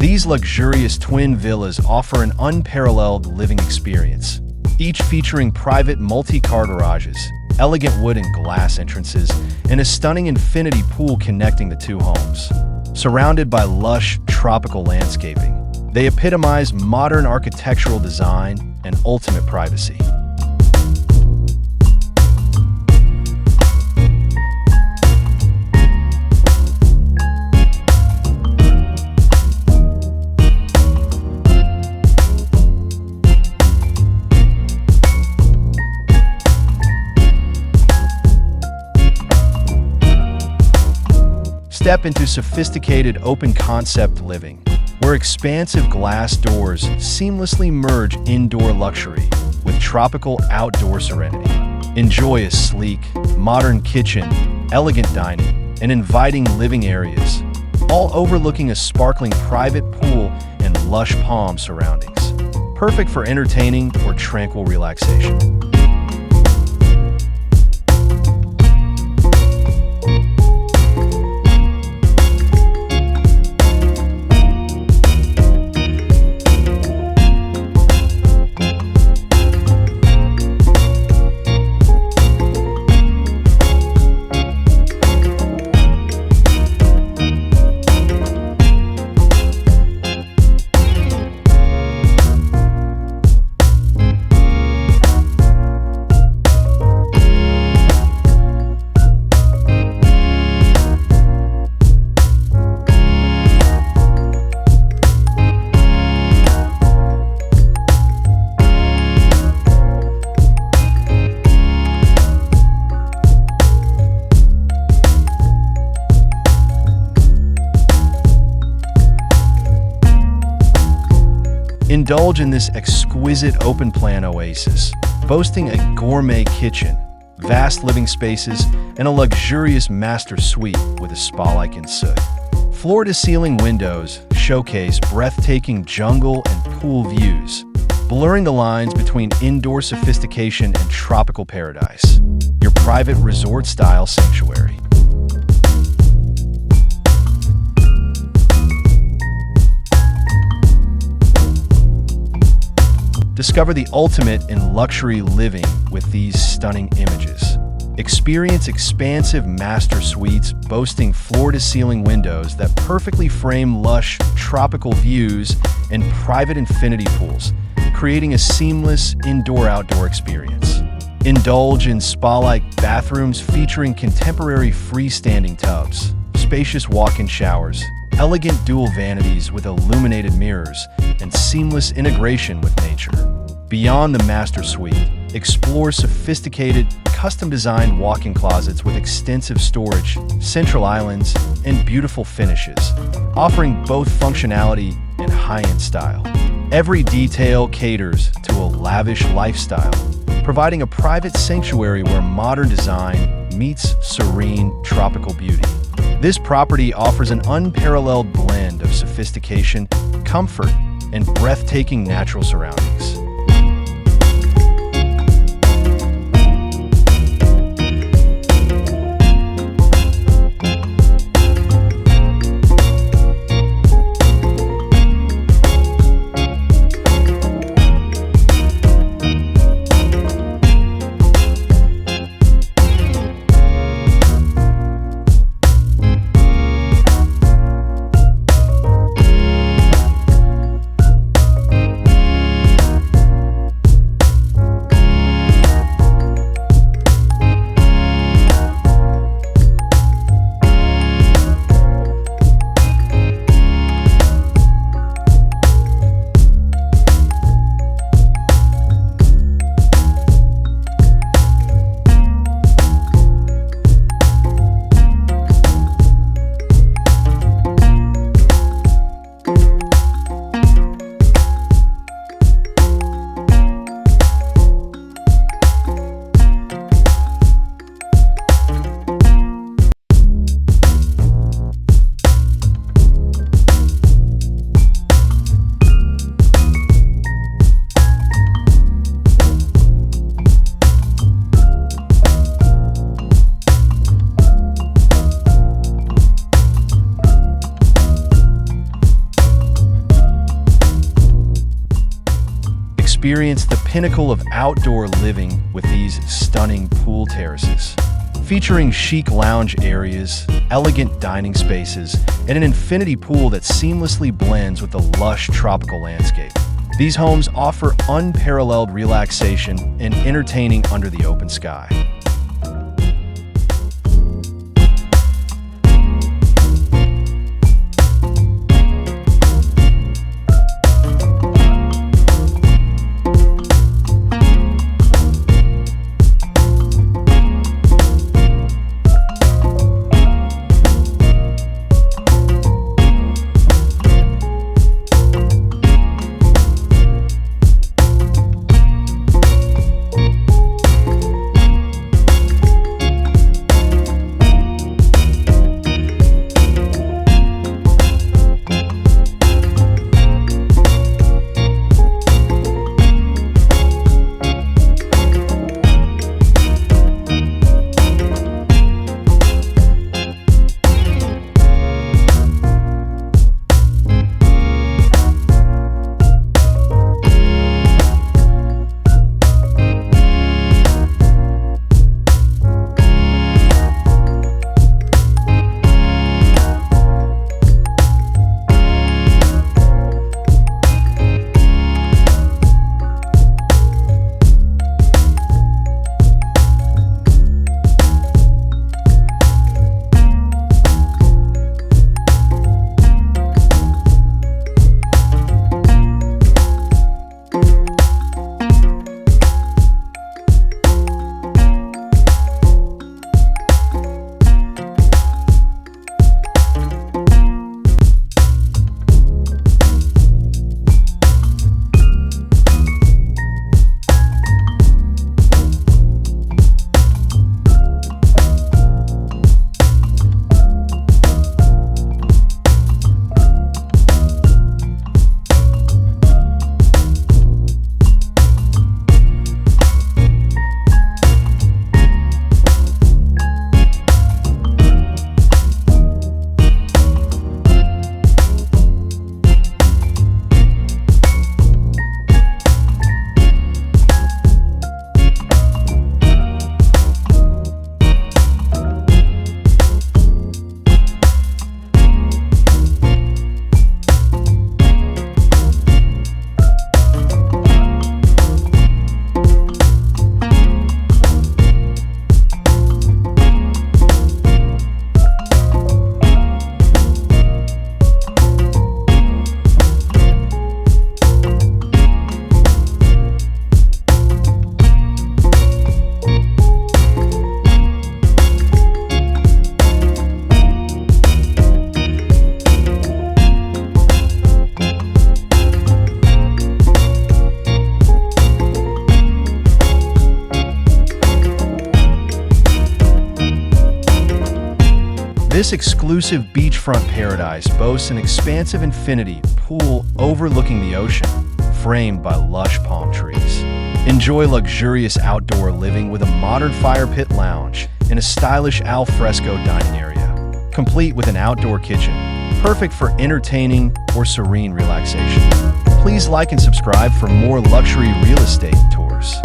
These luxurious twin villas offer an unparalleled living experience, each featuring private multi-car garages, elegant wood and glass entrances, and a stunning infinity pool connecting the two homes. Surrounded by lush, tropical landscaping, they epitomize modern architectural design and ultimate privacy. Step into sophisticated open-concept living, where expansive glass doors seamlessly merge indoor luxury with tropical outdoor serenity. Enjoy a sleek, modern kitchen, elegant dining, and inviting living areas, all overlooking a sparkling private pool and lush palm surroundings. Perfect for entertaining or tranquil relaxation. Indulge in this exquisite open-plan oasis, boasting a gourmet kitchen, vast living spaces, and a luxurious master suite with a spa-like ensuite. Floor-to-ceiling windows showcase breathtaking jungle and pool views, blurring the lines between indoor sophistication and tropical paradise. Your private resort-style sanctuary. Discover the ultimate in luxury living with these stunning images. Experience expansive master suites boasting floor-to-ceiling windows that perfectly frame lush, tropical views and private infinity pools, creating a seamless indoor-outdoor experience. Indulge in spa-like bathrooms featuring contemporary freestanding tubs, spacious walk-in showers, elegant dual vanities with illuminated mirrors, and seamless integration with nature. Beyond the master suite, explore sophisticated, custom-designed walk-in closets with extensive storage, central islands, and beautiful finishes, offering both functionality and high-end style. Every detail caters to a lavish lifestyle, providing a private sanctuary where modern design meets serene, tropical beauty. This property offers an unparalleled blend of sophistication, comfort, and breathtaking natural surroundings. Experience the pinnacle of outdoor living with these stunning pool terraces. Featuring chic lounge areas, elegant dining spaces, and an infinity pool that seamlessly blends with the lush tropical landscape. These homes offer unparalleled relaxation and entertaining under the open sky. This exclusive beachfront paradise boasts an expansive infinity pool overlooking the ocean, framed by lush palm trees. Enjoy luxurious outdoor living with a modern fire pit lounge and a stylish al fresco dining area, complete with an outdoor kitchen, perfect for entertaining or serene relaxation. Please like and subscribe for more luxury real estate tours.